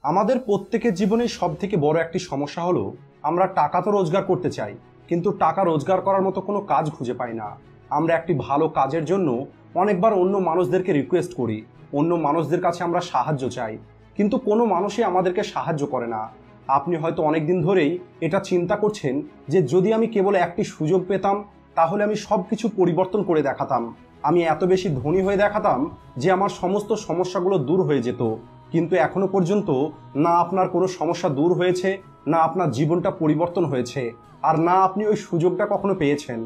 আমাদের প্রত্যেকের জীবনে সবথেকে বড় একটি সমস্যা হলো আমরা টাকা তো রোজগার করতে চাই, কিন্তু টাকা রোজগার করার মতো কোনো কাজ খুঁজে পাই না। আমরা একটি ভালো কাজের জন্য অনেকবার অন্য মানুষদেরকে রিকোয়েস্ট করি, অন্য মানুষদের কাছে আমরা সাহায্য চাই, কিন্তু কোনো মানুষই আমাদেরকে সাহায্য করে না। আপনি হয়তো অনেক দিন ধরেই এটা চিন্তা করছেন যে যদি আমি কেবল একটি সুযোগ পেতাম তাহলে আমি সব কিছু পরিবর্তন করে দেখাতাম, আমি এত বেশি ধনী হয়ে দেখাতাম যে আমার সমস্ত সমস্যাগুলো দূর হয়ে যেত। কিন্তু এখনো পর্যন্ত না আপনার কোনো সমস্যা দূর হয়েছে, না আপনার জীবনটা পরিবর্তন হয়েছে, আর না আপনি ওই সুযোগটা কখনো পেয়েছেন।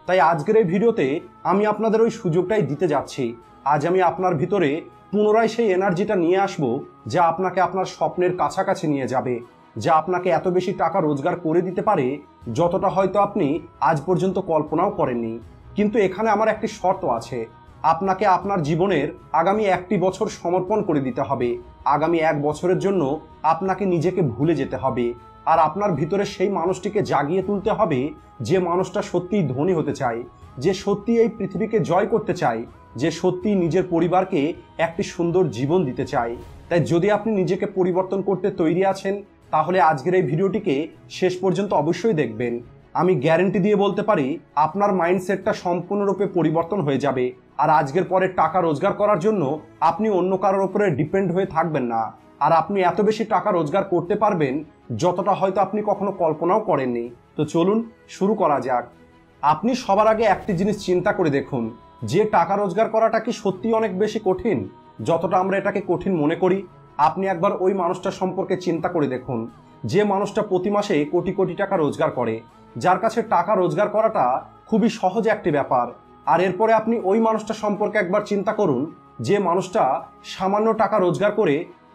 তাই আজকের এই ভিডিওতে আমি আপনাদের ওই সুযোগটাই দিতে যাচ্ছি। আজ আমি আপনার ভিতরে পুনরায় সেই এনার্জিটা নিয়ে আসব যা আপনাকে আপনার স্বপ্নের কাছাকাছি নিয়ে যাবে, যা আপনাকে এত বেশি টাকা রোজগার করে দিতে পারে যতটা হয়তো আপনি আজ পর্যন্ত কল্পনাও করেননি। কিন্তু এখানে আমার একটি শর্ত আছে, আপনাকে আপনার জীবনের আগামী 1টি বছর সমর্পণ করে দিতে হবে। আগামী 1 বছরের জন্য আপনাকে নিজেকে ভুলে যেতে হবে, আর আপনার ভিতরে সেই মানুষটিকে জাগিয়ে তুলতে হবে যে মানুষটা সত্যিই ধনী হতে চায়, যে সত্যি এই পৃথিবীকে জয় করতে চায়, যে সত্যি নিজের পরিবারকে একটি সুন্দর জীবন দিতে চায়। তাই যদি আপনি নিজেকে পরিবর্তন করতে তৈরি আছেন তাহলে আজকের এই ভিডিওটিকে শেষ পর্যন্ত অবশ্যই দেখবেন। আমি গ্যারেন্টি দিয়ে বলতে পারি আপনার মাইন্ডসেটটা সম্পূর্ণরূপে পরিবর্তন হয়ে যাবে, আর আজকের পরে টাকা রোজগার করার জন্য আপনি অন্য কারোর উপরে ডিপেন্ড হয়ে থাকবেন না, আর আপনি এত বেশি টাকা রোজগার করতে পারবেন যতটা হয়তো আপনি কখনো কল্পনাও করেননি। তো চলুন শুরু করা যাক। আপনি সবার আগে একটি জিনিস চিন্তা করে দেখুন, যে টাকা রোজগার করাটা কি সত্যি অনেক বেশি কঠিন যতটা আমরা এটাকে কঠিন মনে করি? আপনি একবার ওই মানুষটা সম্পর্কে চিন্তা করে দেখুন যে মানুষটা প্রতি মাসে কোটি কোটি টাকা রোজগার করে, যার কাছে টাকা রোজগার করাটা খুবই সহজ একটি ব্যাপার। আর এরপরে আপনি ওই মানুষটা সম্পর্কে একবার চিন্তা করুন যে মানুষটা সামান্য টাকা রোজগার করে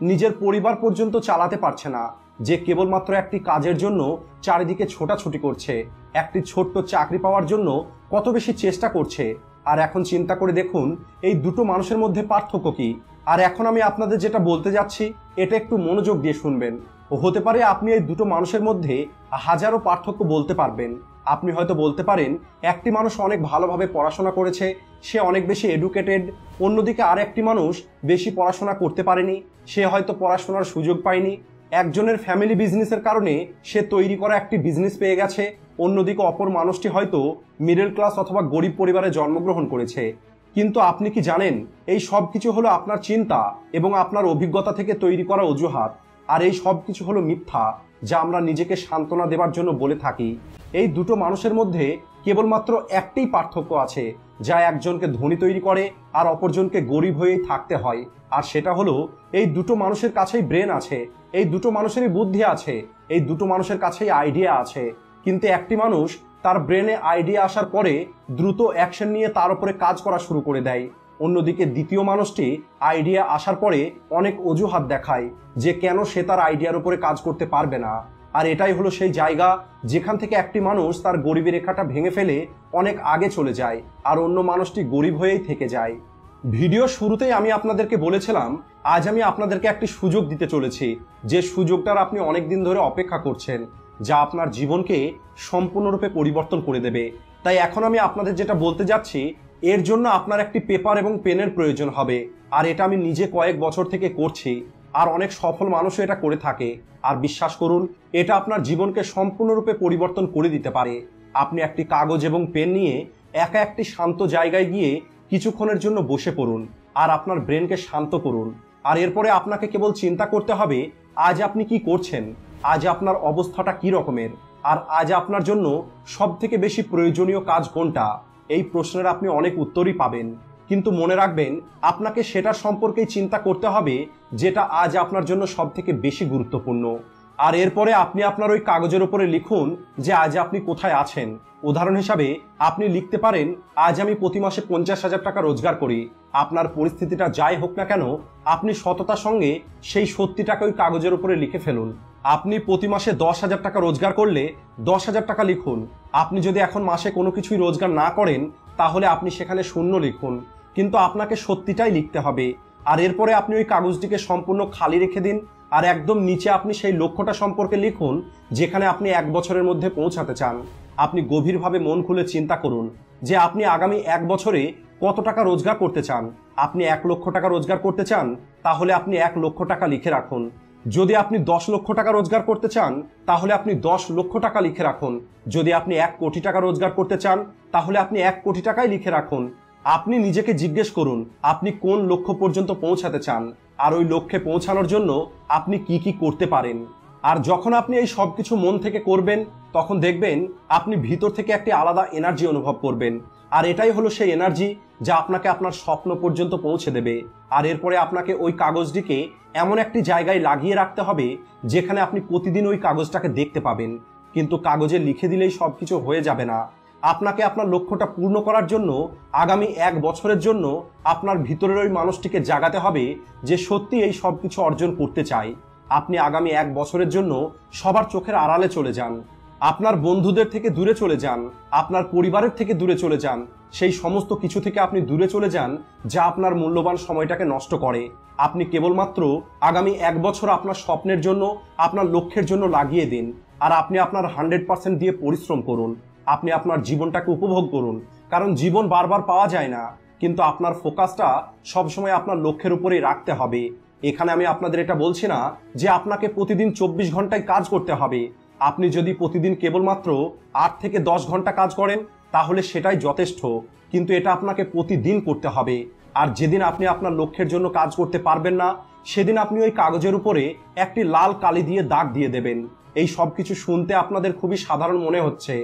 নিজের পরিবার পর্যন্ত চালাতে পারছে না, যে কেবলমাত্র একটি কাজের জন্য চারিদিকে ছোটাছুটি করছে, একটি ছোট্ট চাকরি পাওয়ার জন্য কত বেশি চেষ্টা করছে। আর এখন চিন্তা করে দেখুন এই দুটো মানুষের মধ্যে পার্থক্য কি। আর এখন আমি আপনাদের যেটা বলতে যাচ্ছি এটা একটু মনোযোগ দিয়ে শুনবেন। হতে পারে আপনি এই দুটো মানুষের মধ্যে হাজারো পার্থক্য বলতে পারবেন। আপনি হয়তো বলতে পারেন একটি মানুষ অনেক ভালোভাবে পড়াশোনা করেছে, সে অনেক বেশি এডুকেটেড, অন্যদিকে আর একটি মানুষ বেশি পড়াশোনা করতে পারেনি, সে হয়তো পড়াশোনার সুযোগ পায়নি। একজনের ফ্যামিলি বিজনেসের কারণে সে তৈরি করা একটি বিজনেস পেয়ে গেছে, অন্যদিকে অপর মানুষটি হয়তো মিডল ক্লাস অথবা গরিব পরিবারে জন্মগ্রহণ করেছে। কিন্তু আপনি কি জানেন এই সব কিছু হলো আপনার চিন্তা এবং আপনার অভিজ্ঞতা থেকে তৈরি করা অজুহাত, আর এই সব কিছু হলো মিথ্যা যা আমরা নিজেকে সান্ত্বনা দেওয়ার জন্য বলে থাকি। এই দুটো মানুষের মধ্যে কেবলমাত্র একটাই পার্থক্য আছে যা একজনকে ধনী তৈরি করে আর অপরজনকে গরিব হয়েই থাকতে হয়, আর সেটা হলো এই দুটো মানুষের কাছেই ব্রেন আছে, এই দুটো মানুষেরই বুদ্ধি আছে, এই দুটো মানুষের কাছেই আইডিয়া আছে। কিন্তু একটি মানুষ তার ব্রেনে আইডিয়া আসার পরে দ্রুত অ্যাকশন নিয়ে তার উপরে কাজ করা শুরু করে দেয়, অন্যদিকে দ্বিতীয় মানুষটি আইডিয়া আসার পরে অনেক অজুহাত দেখায় যে কেন সে তার আইডিয়ার উপরে কাজ করতে পারবে না। আর এটাই হলো সেই জায়গা যেখান থেকে একটি মানুষ তার গরিবী রেখাটা ভেঙে ফেলে অনেক আগে চলে যায়, আর অন্য মানুষটি গরিব হয়েই থেকে যায়। ভিডিও শুরুতেই আমি আপনাদেরকে বলেছিলাম আজ আমি আপনাদেরকে একটি সুযোগ দিতে চলেছি, যে সুযোগটার আপনি অনেক দিন ধরে অপেক্ষা করছেন, যা আপনার জীবনকে সম্পূর্ণরূপে পরিবর্তন করে দেবে। তাই এখন আমি আপনাদের যেটা বলতে যাচ্ছি এর জন্য আপনার একটি পেপার এবং পেনের প্রয়োজন হবে, আর এটা আমি নিজে কয়েক বছর থেকে করছি, আর অনেক সফল মানুষও এটা করে থাকে। আর বিশ্বাস করুন এটা আপনার জীবনকে সম্পূর্ণরূপে পরিবর্তন করে দিতে পারে। আপনি একটি কাগজ এবং পেন নিয়ে একা একটি শান্ত জায়গায় গিয়ে কিছুক্ষণের জন্য বসে পড়ুন আর আপনার ব্রেনকে শান্ত করুন। আর এরপরে আপনাকে কেবল চিন্তা করতে হবে আজ আপনি কি করছেন, আজ আপনার অবস্থাটা কি রকমের, আর আজ আপনার জন্য সব থেকে বেশি প্রয়োজনীয় কাজ কোনটা। এই প্রশ্নের আপনি অনেক উত্তরই পাবেন, কিন্তু মনে রাখবেন আপনাকে সেটা সম্পর্কেই চিন্তা করতে হবে যেটা আজ আপনার জন্য সব থেকে বেশি গুরুত্বপূর্ণ। আর এরপরে আপনি আপনার ওই কাগজের উপরে লিখুন যে আজ আপনি কোথায় আছেন। উদাহরণ হিসাবে আপনি লিখতে পারেন আজ আমি প্রতি মাসে 50,000 টাকা রোজগার করি। আপনার পরিস্থিতিটা যাই হোক না কেন আপনি সততার সঙ্গে সেই সত্যিটাকে ওই কাগজের উপরে লিখে ফেলুন। আপনি প্রতি মাসে 10,000 টাকা রোজগার করলে 10,000 টাকা লিখুন। আপনি যদি এখন মাসে কোনো কিছুই রোজগার না করেন তাহলে আপনি সেখানে 0 লিখুন, কিন্তু আপনাকে সত্যিটাই লিখতে হবে। আর এরপরে আপনি ওই কাগজটিকে সম্পূর্ণ খালি রেখে দিন, আর একদম নিচে আপনি সেই লক্ষ্যটা সম্পর্কে লিখুন যেখানে আপনি 1 বছরের মধ্যে পৌঁছাতে চান। আপনি গভীরভাবে মন খুলে চিন্তা করুন যে আপনি আগামী 1 বছরে কত টাকা রোজগার করতে চান। আপনি 1 লক্ষ টাকা রোজগার করতে চান তাহলে আপনি 1 লক্ষ টাকা লিখে রাখুন। যদি আপনি 10 লক্ষ টাকা রোজগার করতে চান তাহলে আপনি 10 লক্ষ টাকা লিখে রাখুন। যদি আপনি 1 কোটি টাকা রোজগার করতে চান তাহলে আপনি 1 কোটি টাকাই লিখে রাখুন। আপনি নিজেকে জিজ্ঞেস করুন আপনি কোন লক্ষ্য পর্যন্ত পৌঁছাতে চান, আর ওই লক্ষ্যে পৌঁছানোর জন্য আপনি কি কি করতে পারেন। আর যখন আপনি এই সব কিছু মন থেকে করবেন তখন দেখবেন আপনি ভিতর থেকে একটি আলাদা এনার্জি অনুভব করবেন। আর এটাই হলো সেই এনার্জি যা আপনাকে আপনার স্বপ্ন পর্যন্ত পৌঁছে দেবে। আর এরপরে আপনাকে ওই কাগজটিকে এমন একটি জায়গায় লাগিয়ে রাখতে হবে যেখানে আপনি প্রতিদিন ওই কাগজটাকে দেখতে পাবেন। কিন্তু কাগজে লিখে দিলেই সব কিছু হয়ে যাবে না। আপনাকে আপনার লক্ষ্যটা পূর্ণ করার জন্য আগামী 1 বছরের জন্য আপনার ভিতরের ওই মানুষটিকে জাগাতে হবে যে সত্যি এই সব কিছু অর্জন করতে চায়। আপনি আগামী 1 বছরের জন্য সবার চোখের আড়ালে চলে যান, আপনার বন্ধুদের থেকে দূরে চলে যান, আপনার পরিবারের থেকে দূরে চলে যান, সেই সমস্ত কিছু থেকে আপনি দূরে চলে যান যা আপনার মূল্যবান সময়টাকে নষ্ট করে। আপনি কেবলমাত্র আগামী 1 বছর আপনার স্বপ্নের জন্য, আপনার লক্ষ্যের জন্য লাগিয়ে দিন। আর আপনি আপনার 100% দিয়ে পরিশ্রম করুন। আপনি আপনার জীবনটাকে উপভোগ করুন, কারণ জীবন বারবার পাওয়া যায় না। কিন্তু আপনার ফোকাসটা সবসময় আপনার লক্ষ্যের উপরেই রাখতে হবে। এখানে আমি আপনাদের এটা বলছি না যে আপনাকে প্রতিদিন 24 ঘন্টায় কাজ করতে হবে। আপনি যদি প্রতিদিন কেবলমাত্র 8 থেকে 10 ঘন্টা কাজ করেন তাহলে সেটাই যথেষ্ট, কিন্তু এটা আপনাকে প্রতিদিন করতে হবে। আর যেদিন আপনি আপনার লক্ষ্যের জন্য কাজ করতে পারবেন না সেদিন আপনি ওই কাগজের উপরে একটি লাল কালি দিয়ে দাগ দিয়ে দেবেন। এই সব কিছু শুনতে আপনাদের খুবই সাধারণ মনে হচ্ছে,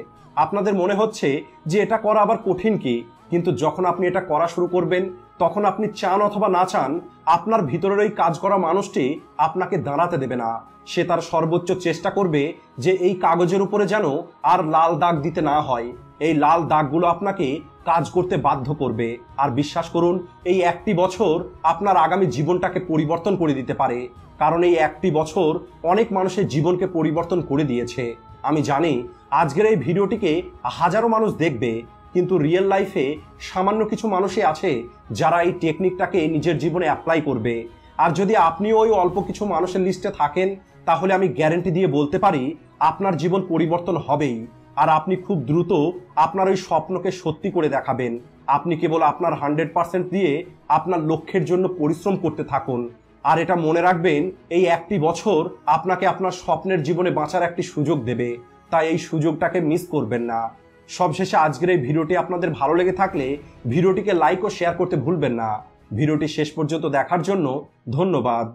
আপনাদের মনে হচ্ছে যে এটা করা আবার কঠিন কি, কিন্তু যখন আপনি এটা করা শুরু করবেন তখন আপনি চান অথবা না চান আপনার ভিতরের ওই কাজ করা মানুষটি আপনাকে দাঁড়াতে দেবে না। সে তার সর্বোচ্চ চেষ্টা করবে যে এই কাগজের উপরে যেন আর লাল দাগ দিতে না হয়। এই লাল দাগগুলো আপনাকে কাজ করতে বাধ্য করবে। আর বিশ্বাস করুন, এই 1টি বছর আপনার আগামী জীবনটাকে পরিবর্তন করে দিতে পারে, কারণ এই 1টি বছর অনেক মানুষের জীবনকে পরিবর্তন করে দিয়েছে। আমি জানি আজকের এই ভিডিওটিকে হাজারো মানুষ দেখবে, কিন্তু রিয়েল লাইফে সামান্য কিছু মানুষই আছে যারা এই টেকনিকটাকে নিজের জীবনে অ্যাপ্লাই করবে। আর যদি আপনিও ওই অল্প কিছু মানুষের লিস্টে থাকেন তাহলে আমি গ্যারান্টি দিয়ে বলতে পারি আপনার জীবন পরিবর্তন হবেই। আর আপনি খুব দ্রুত আপনার ওই স্বপ্নকে সত্যি করে দেখাবেন। আপনি কেবল আপনার 100% দিয়ে আপনার লক্ষ্যের জন্য পরিশ্রম করতে থাকুন। আর এটা মনে রাখবেন, এই 1টি বছর আপনাকে আপনার স্বপ্নের জীবনে বাঁচার একটি সুযোগ দেবে, তাই এই সুযোগটাকে মিস করবেন না। সবশেষে আজকের এই ভিডিওটি আপনাদের ভালো লেগে থাকলে ভিডিওটিকে লাইক ও শেয়ার করতে ভুলবেন না। ভিডিওটি শেষ পর্যন্ত দেখার জন্য ধন্যবাদ।